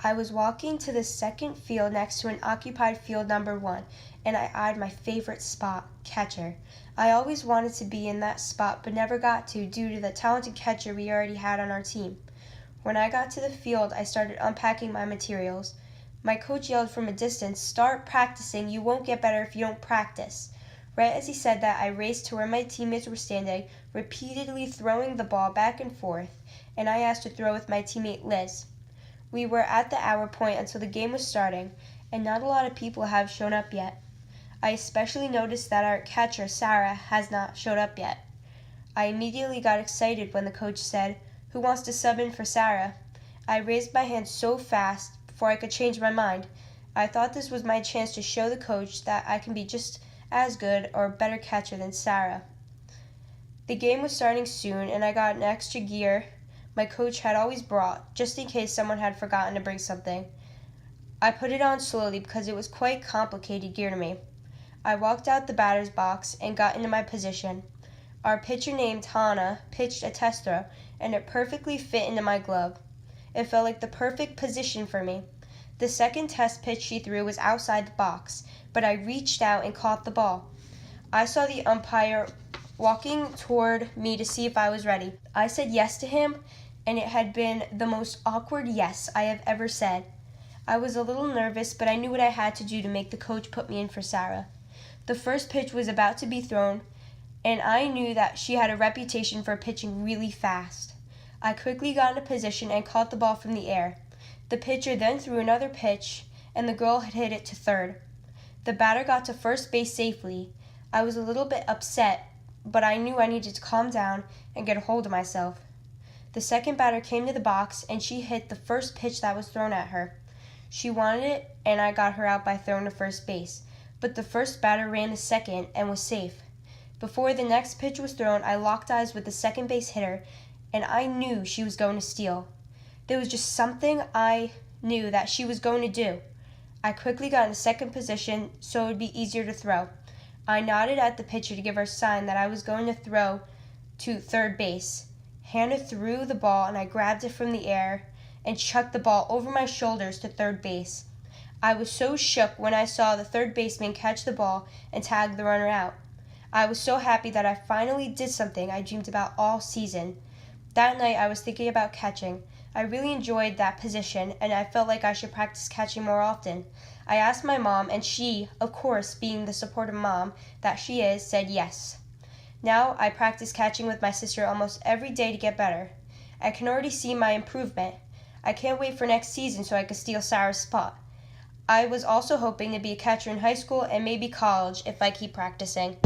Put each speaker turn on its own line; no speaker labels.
I was walking to the second field next to an occupied field number 1, and I eyed my favorite spot, catcher. I always wanted to be in that spot but never got to due to the talented catcher we already had on our team. When I got to the field, I started unpacking my materials. My coach yelled from a distance, "Start practicing, you won't get better if you don't practice." Right as he said that, I raced to where my teammates were standing, repeatedly throwing the ball back and forth, and I asked to throw with my teammate Liz. We were at the hour point until the game was starting, and not a lot of people have shown up yet. I especially noticed that our catcher, Sarah, has not showed up yet. I immediately got excited when the coach said, "Who wants to sub in for Sarah?" I raised my hand so fast before I could change my mind. I thought this was my chance to show the coach that I can be just as good or better catcher than Sarah. The game was starting soon, and I got an extra gear my coach had always brought, just in case someone had forgotten to bring something. I put it on slowly because it was quite complicated gear to me. I walked out the batter's box and got into my position. Our pitcher named Hannah pitched a test throw, and it perfectly fit into my glove. It felt like the perfect position for me. The second test pitch she threw was outside the box, but I reached out and caught the ball. I saw the umpire walking toward me to see if I was ready. I said yes to him, and it had been the most awkward yes I have ever said. I was a little nervous, but I knew what I had to do to make the coach put me in for Sarah. The first pitch was about to be thrown, and I knew that she had a reputation for pitching really fast. I quickly got into position and caught the ball from the air. The pitcher then threw another pitch, and the girl had hit it to third. The batter got to first base safely. I was a little bit upset, but I knew I needed to calm down and get a hold of myself. The second batter came to the box, and she hit the first pitch that was thrown at her. She wanted it, and I got her out by throwing to first base, but the first batter ran to second and was safe. Before the next pitch was thrown, I locked eyes with the second base hitter, and I knew she was going to steal. There was just something I knew that she was going to do. I quickly got into second position so it would be easier to throw. I nodded at the pitcher to give her a sign that I was going to throw to third base. Hannah threw the ball, and I grabbed it from the air and chucked the ball over my shoulders to third base. I was so shook when I saw the third baseman catch the ball and tag the runner out. I was so happy that I finally did something I dreamed about all season. That night I was thinking about catching. I really enjoyed that position, and I felt like I should practice catching more often. I asked my mom, and she, of course, being the supportive mom that she is, said yes. Now I practice catching with my sister almost every day to get better. I can already see my improvement. I can't wait for next season so I can steal Sarah's spot. I was also hoping to be a catcher in high school and maybe college if I keep practicing.